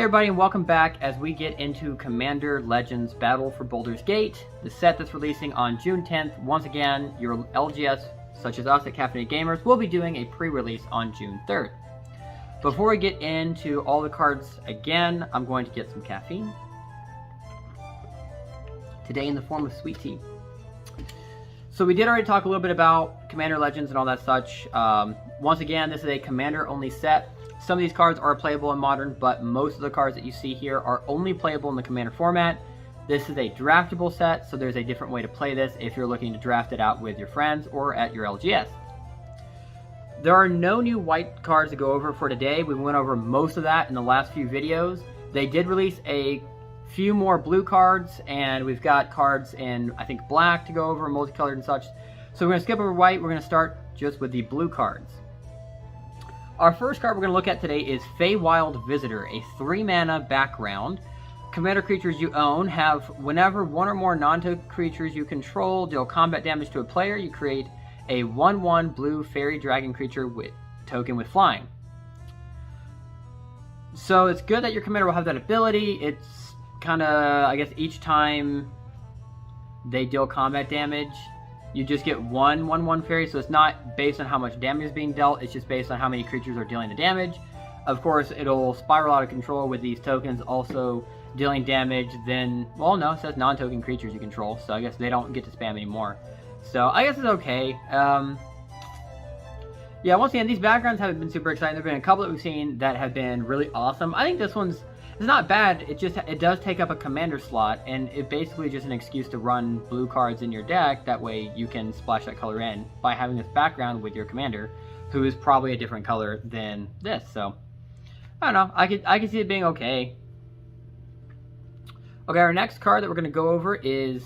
everybody, and welcome back as we get into Commander Legends Battle for Baldur's Gate, the set that's releasing on June 10th. Once again, your LGS, such as us at Caffeinated Gamers, will be doing a pre-release on June 3rd. Before we get into all the cards again, I'm going to get some caffeine. Today in the form of sweet tea. So we did already talk a little bit about Commander Legends and all that such. Once again, this is a Commander-only set. Some of these cards are playable in Modern, but most of the cards that you see here are only playable in the Commander format. This is a draftable set, so there's a different way to play this if you're looking to draft it out with your friends or at your LGS. There are no new white cards to go over for today. We went over most of that in the last few videos. They did release a few more blue cards, and we've got cards in, I think, black to go over, multicolored and such. So we're going to skip over white. We're going to start just with the blue cards. Our first card we're going to look at today is Feywild Visitor, a 3-mana background. Commander creatures you own have, whenever one or more non-token creatures you control deal combat damage to a player, you create a 1/1 blue fairy dragon creature with token with flying. So it's good that your commander will have that ability. It's kind of, I guess, each time they deal combat damage, you just get one 1/1 fairy, so it's not based on how much damage is being dealt, it's just based on how many creatures are dealing the damage. Of course, it'll spiral out of control with these tokens also dealing damage, then, well, no, it says non-token creatures you control, so I guess they don't get to spam anymore. So, I guess it's okay. Yeah, once again, these backgrounds haven't been super exciting. There have been a couple that we've seen that have been really awesome. I think this one's it's not bad, it does take up a commander slot, and it basically just an excuse to run blue cards in your deck. That way you can splash that color in by having this background with your commander, who is probably a different color than this. So, I don't know, I could see it being okay. Okay, our next card that we're going to go over is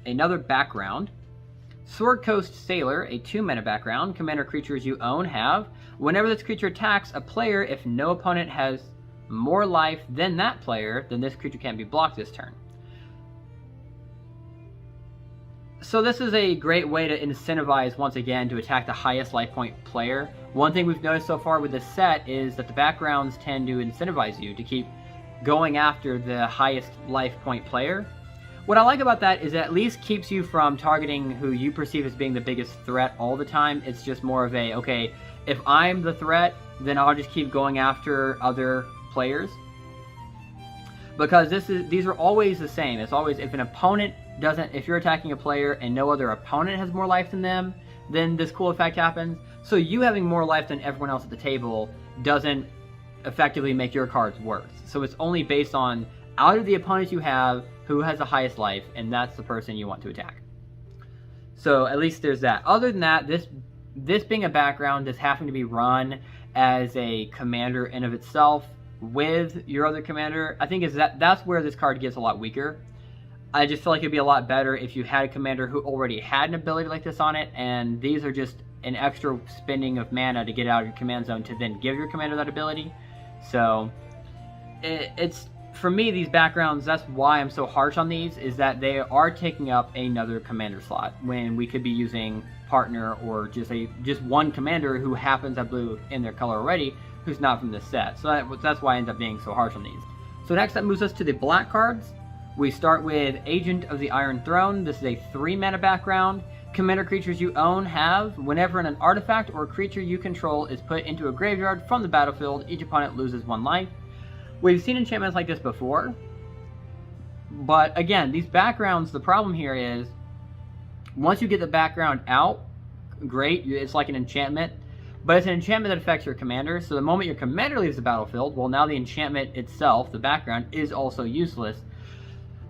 another background. Sword Coast Sailor, a 2-mana background. Commander creatures you own have, whenever this creature attacks a player, if no opponent has more life than that player, then this creature can't be blocked this turn. So this is a great way to incentivize, once again, to attack the highest life point player. One thing we've noticed so far with this set is that the backgrounds tend to incentivize you to keep going after the highest life point player. What I like about that is it at least keeps you from targeting who you perceive as being the biggest threat all the time. It's just more of a, okay, if I'm the threat, then I'll just keep going after other players, because these are always the same. It's always, if an opponent doesn't, if you're attacking a player and no other opponent has more life than them, then this cool effect happens. So you having more life than everyone else at the table doesn't effectively make your cards worse. So it's only based on, out of the opponents you have, who has the highest life, and that's the person you want to attack. So at least there's that. Other than that, this being a background, is having to be run as a commander in of itself with your other commander, I think that's where this card gets a lot weaker. I just feel like it'd be a lot better if you had a commander who already had an ability like this on it, and these are just an extra spending of mana to get out of your command zone to then give your commander that ability. So it's, for me, these backgrounds, that's why I'm so harsh on these, is that they are taking up another commander slot when we could be using partner or just one commander who happens to have blue in their color already, who's not from this set. So that's why I end up being so harsh on these. So next that moves us to the black cards. We start with Agent of the Iron Throne. This is a 3-mana background. Commander creatures you own have, whenever an artifact or creature you control is put into a graveyard from the battlefield, each opponent loses 1 life. We've seen enchantments like this before, but again, these backgrounds, the problem here is, once you get the background out, great, it's like an enchantment, but it's an enchantment that affects your commander, so the moment your commander leaves the battlefield, well, now the enchantment itself, the background, is also useless,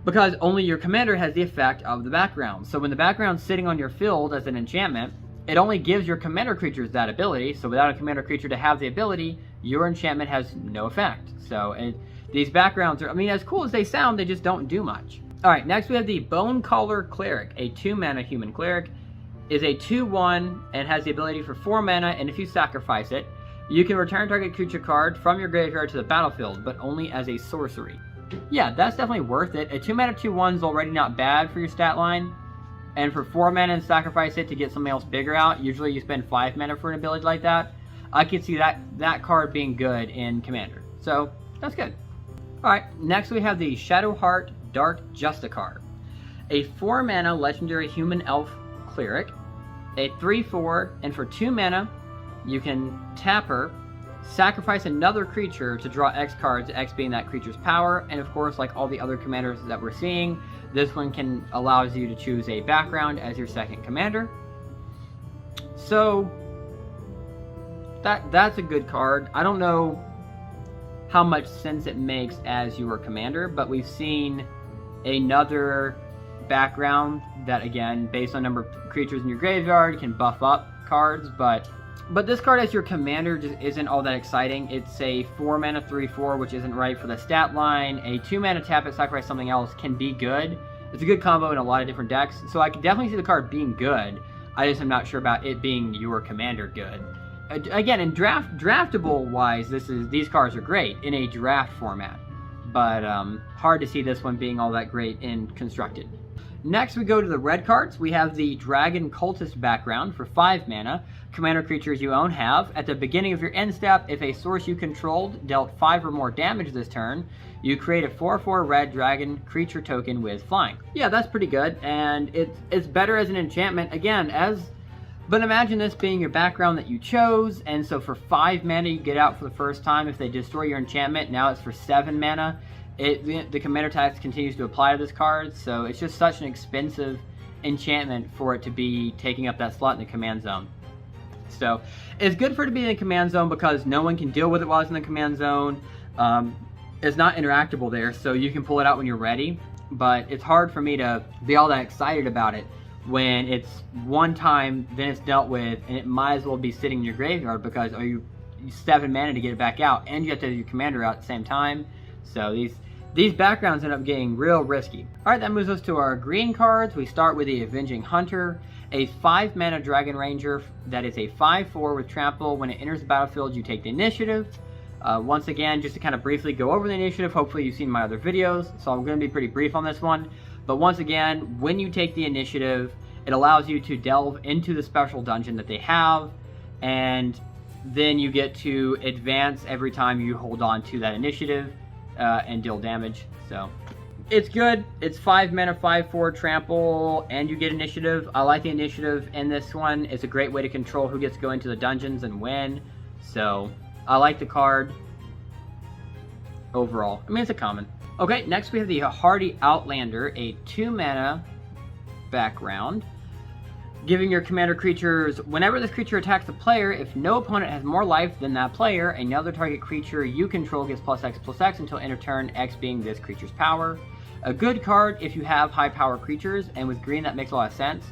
because only your commander has the effect of the background. So when the background's sitting on your field as an enchantment, it only gives your commander creatures that ability, so without a commander creature to have the ability, your enchantment has no effect. So these backgrounds are, I mean, as cool as they sound, they just don't do much. Alright, next we have the Bonecaller Cleric, a 2-mana human cleric. Is a 2/1 and has the ability for 4 mana, and if you sacrifice it, you can return target creature card from your graveyard to the battlefield, but only as a sorcery. Yeah, that's definitely worth it. A 2-mana 2/1 is already not bad for your stat line, and for 4 mana and sacrifice it to get something else bigger out, usually you spend 5 mana for an ability like that. I could see that card being good in Commander. So, that's good. Alright, next we have the Shadowheart Dark Justicar. A 4 mana legendary human elf cleric. A 3/4, and for 2 mana, you can tap her, sacrifice another creature to draw X cards, X being that creature's power, and of course, like all the other commanders that we're seeing, this one allows you to choose a background as your second commander. So, that's a good card. I don't know how much sense it makes as your commander, but we've seen another background that, again, based on number of creatures in your graveyard, can buff up cards, but this card as your commander just isn't all that exciting. It's a 4 mana 3/4, which isn't right for the stat line. A 2 mana tap it, sacrifice something else can be good. It's a good combo in a lot of different decks, so I can definitely see the card being good. I just am not sure about it being your commander good. Again, in draftable wise, these cards are great in a draft format, but hard to see this one being all that great in constructed. Next, we go to the red cards. We have the Dragon Cultist background for 5 mana. Commander creatures you own have, at the beginning of your end step, if a source you controlled dealt 5 or more damage this turn, you create a 4/4 red dragon creature token with flying. Yeah, that's pretty good, and it's better as an enchantment, again, but imagine this being your background that you chose, and so for 5 mana you get out for the first time. If they destroy your enchantment, now it's for 7 mana. The commander tax continues to apply to this card, so it's just such an expensive enchantment for it to be taking up that slot in the command zone. So it's good for it to be in the command zone because no one can deal with it while it's in the command zone. It's not interactable there, so you can pull it out when you're ready, but it's hard for me to be all that excited about it when it's one time, then it's dealt with, and it might as well be sitting in your graveyard because you 7 mana to get it back out, and you have to have your commander out at the same time. So these backgrounds end up getting real risky. Alright, that moves us to our green cards. We start with the Avenging Hunter, a 5 mana Dragon Ranger that is a 5/4 with trample. When it enters the battlefield, you take the initiative. Once again, just to kind of briefly go over the initiative, hopefully you've seen my other videos, so I'm going to be pretty brief on this one. But once again, when you take the initiative, it allows you to delve into the special dungeon that they have, and then you get to advance every time you hold on to that initiative and deal damage. So it's good. It's 5 mana, 5/4 trample, and you get initiative. I like the initiative in this one. It's a great way to control who gets to go into the dungeons and when. So I like the card overall. I mean, it's a common. Okay, next we have the Hardy Outlander, a 2 mana background, giving your commander creatures, whenever this creature attacks the player, if no opponent has more life than that player, another target creature you control gets +X/+X until end of turn, X being this creature's power. A good card if you have high power creatures, and with green that makes a lot of sense.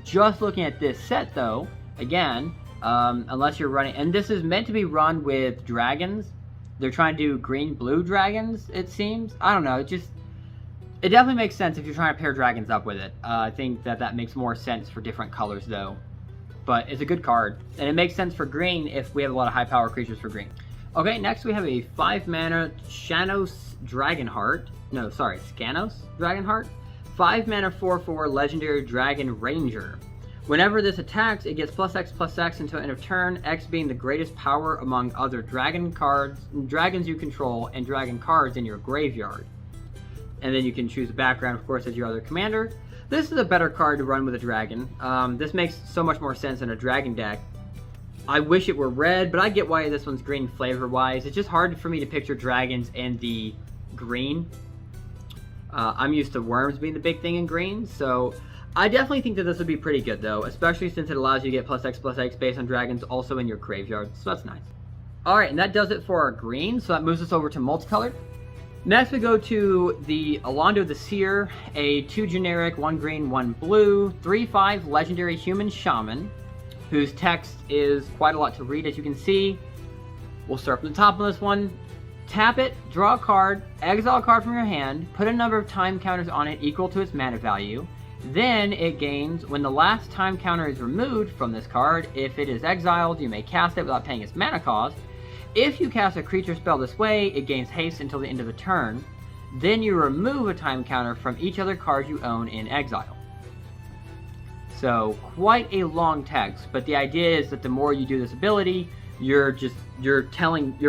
Just looking at this set though, again, unless you're running, and this is meant to be run with dragons. They're trying to do green-blue dragons, it seems. I don't know, it definitely makes sense if you're trying to pair dragons up with it. I think that makes more sense for different colors though. But it's a good card, and it makes sense for green if we have a lot of high power creatures for green. Okay, next we have a 5 mana Scanos Dragonheart. 5 mana 4/4 legendary Dragon Ranger. Whenever this attacks, it gets +X/+X until end of turn, X being the greatest power among other dragons you control, and dragon cards in your graveyard. And then you can choose a background, of course, as your other commander. This is a better card to run with a dragon. This makes so much more sense in a dragon deck. I wish it were red, but I get why this one's green flavor-wise. It's just hard for me to picture dragons in the green. I'm used to worms being the big thing in green, so I definitely think that this would be pretty good though, especially since it allows you to get +X/+X based on dragons also in your graveyard, so that's nice. Alright, and that does it for our green, so that moves us over to multicolored. Next we go to the Alondo the Seer, a 2 generic, 1 green, 1 blue, 3/5 legendary human shaman, whose text is quite a lot to read as you can see. We'll start from the top of this one. Tap it, draw a card, exile a card from your hand, put a number of time counters on it equal to its mana value. Then it gains, when the last time counter is removed from this card, if it is exiled, you may cast it without paying its mana cost. If you cast a creature spell this way, it gains haste until the end of the turn. Then you remove a time counter from each other card you own in exile. So, quite a long text, but the idea is that the more you do this ability, you're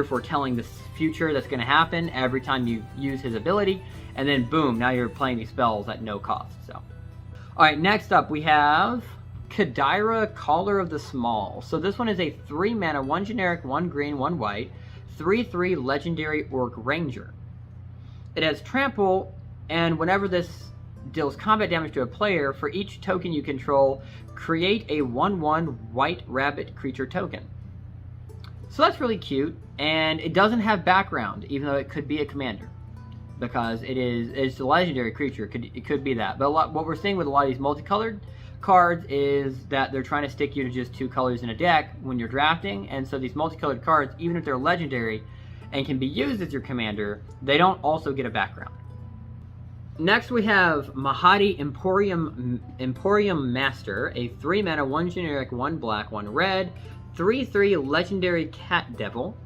foretelling the future that's going to happen every time you use his ability, and then boom, now you're playing these spells at no cost. So, all right, next up we have Kadira, Caller of the Small. So this one is a 3 mana, 1 generic, 1 green, 1 white, 3/3 legendary Orc Ranger. It has trample, and whenever this deals combat damage to a player, for each token you control, create a 1/1 white rabbit creature token. So that's really cute, and it doesn't have background, even though it could be a commander, because it's a legendary creature. It could be that. But what we're seeing with a lot of these multicolored cards is that they're trying to stick you to just 2 colors in a deck when you're drafting, and so these multicolored cards, even if they're legendary and can be used as your commander, they don't also get a background. Next we have Mahadi Emporium Master, a 3 mana, 1 generic, 1 black, 1 red, 3/3 legendary Cat Devil.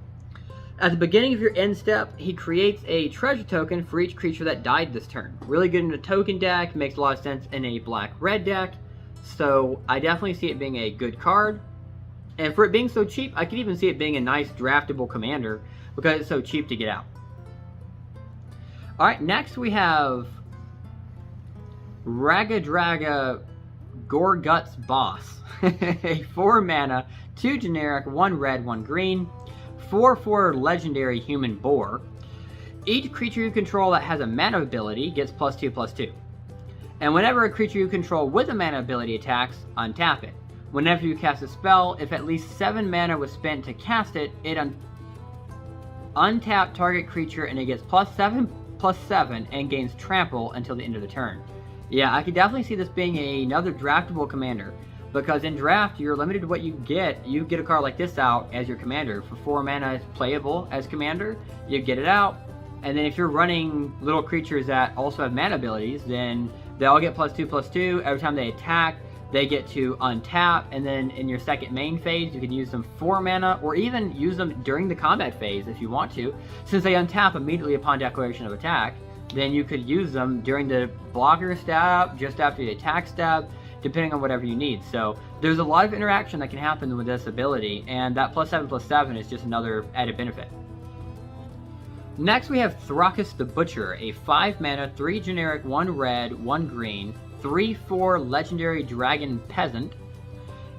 At the beginning of your end step, he creates a treasure token for each creature that died this turn. Really good in a token deck, makes a lot of sense in a black-red deck, so I definitely see it being a good card. And for it being so cheap, I could even see it being a nice draftable commander because it's so cheap to get out. Alright, next we have Ragadraga Gorgut's Boss. A 4 mana, 2 generic, 1 red, 1 green, 4/4 legendary Human Boar. Each creature you control that has a mana ability gets +2/+2. And whenever a creature you control with a mana ability attacks, untap it. Whenever you cast a spell, if at least 7 mana was spent to cast it, untap target creature and it gets +7/+7 and gains trample until the end of the turn. Yeah, I could definitely see this being another draftable commander, because in draft you're limited to what you get. You get a card like this out as your commander. For 4 mana it's playable as commander, you get it out, and then if you're running little creatures that also have mana abilities, then they all get +2/+2. Every time they attack, they get to untap, and then in your second main phase you can use them 4 mana, or even use them during the combat phase if you want to. Since they untap immediately upon declaration of attack, then you could use them during the blocker step, just after the attack step, depending on whatever you need. So there's a lot of interaction that can happen with this ability, and that +7/+7 is just another added benefit. Next we have Thrakus the Butcher, a 5 mana, 3 generic, 1 red, 1 green, 3/4 legendary dragon peasant.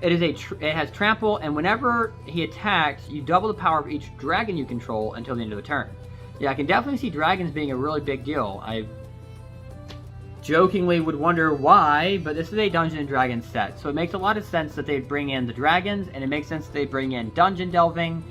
It has trample, and whenever he attacks, you double the power of each dragon you control until the end of the turn. Yeah, I can definitely see dragons being a really big deal. I jokingly would wonder why, but this is a Dungeons & Dragons set, so it makes a lot of sense that they bring in the dragons, and it makes sense that they bring in dungeon delving.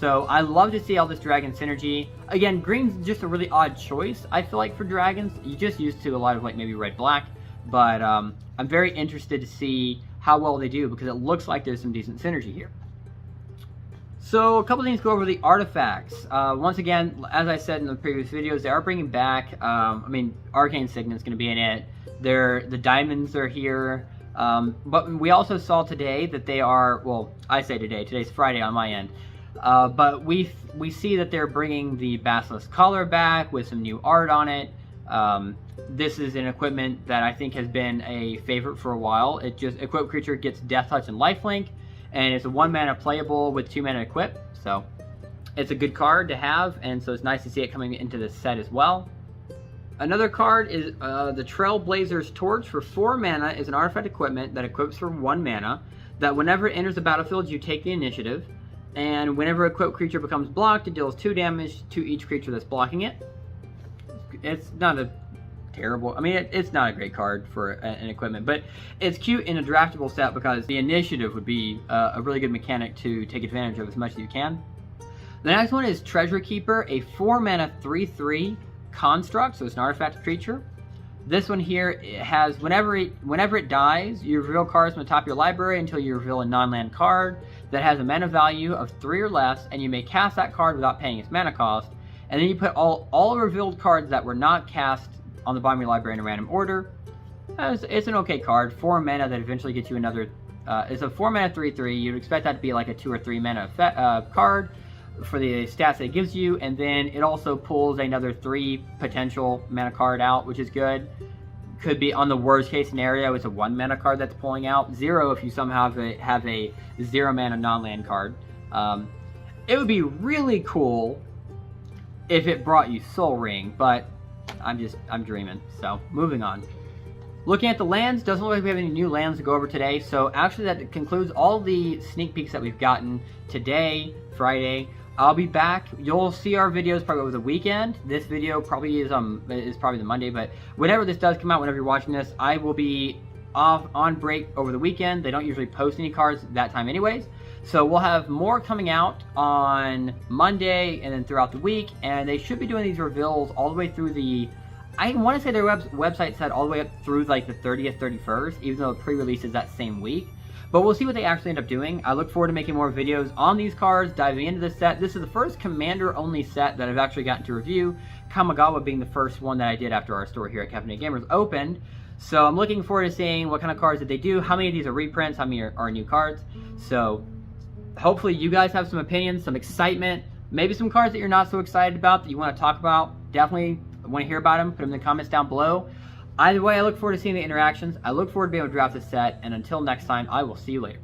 So I love to see all this dragon synergy. Again, green's just a really odd choice, I feel like, for dragons. You just used to a lot of like maybe red-black, but I'm very interested to see how well they do, because it looks like there's some decent synergy here. So a couple things to go over the artifacts. Once again, as I said in the previous videos, they are bringing back, Arcane Signet's going to be in it. The diamonds are here. But we also saw today that they are, well, I say today, today's Friday on my end. But we see that they're bringing the Basilisk Collar back with some new art on it. This is an equipment that I think has been a favorite for a while. It just, equip creature gets Death Touch and Lifelink, and it's a 1 mana playable with 2 mana equip, so it's a good card to have, and so it's nice to see it coming into this set as well. Another card is the Trailblazer's Torch. For 4 mana is an artifact equipment that equips for 1 mana, that whenever it enters the battlefield you take the initiative, and whenever a equipped creature becomes blocked, it deals 2 damage to each creature that's blocking it. It's not a terrible, it's not a great card for an equipment, but it's cute in a draftable set because the initiative would be a really good mechanic to take advantage of as much as you can. The next one is Treasure Keeper, a 4 mana 3/3 construct, so it's an artifact creature. This one here, it has, whenever it dies, you reveal cards from the top of your library until you reveal a non-land card that has a mana value of 3 or less, and you may cast that card without paying its mana cost. And then you put all revealed cards that were not cast on the bottom of your library in a random order. It's an okay card. 4 mana that eventually gets you another. It's a 4 mana 3/3. You'd expect that to be like a 2 or 3 mana card for the stats that it gives you, and then it also pulls another 3 potential mana card out, which is good. Could be, on the worst case scenario, it's a 1 mana card that's pulling out. 0 if you somehow have a 0 mana non-land card. It would be really cool if it brought you Soul Ring, but I'm dreaming. So moving on. Looking at the lands, doesn't look like we have any new lands to go over today. So actually that concludes all the sneak peeks that we've gotten today, Friday. I'll be back. You'll see our videos probably over the weekend. This video probably is probably the Monday, but whenever this does come out, whenever you're watching this, I will be off on break over the weekend. They don't usually post any cards that time anyways. So we'll have more coming out on Monday and then throughout the week, and they should be doing these reveals all the way through the, I want to say their website said all the way up through like the 30th, 31st, even though the pre-release is that same week. But we'll see what they actually end up doing. I look forward to making more videos on these cards, diving into this set. This is the first Commander-only set that I've actually gotten to review, Kamigawa being the first one that I did after our store here at Cafe Gamers opened. So I'm looking forward to seeing what kind of cards that they do, how many of these are reprints, how many are new cards. So hopefully you guys have some opinions, some excitement, maybe some cards that you're not so excited about that you want to talk about. Definitely want to hear about them. Put them in the comments down below. Either way, I look forward to seeing the interactions. I look forward to being able to draft this set. And until next time, I will see you later.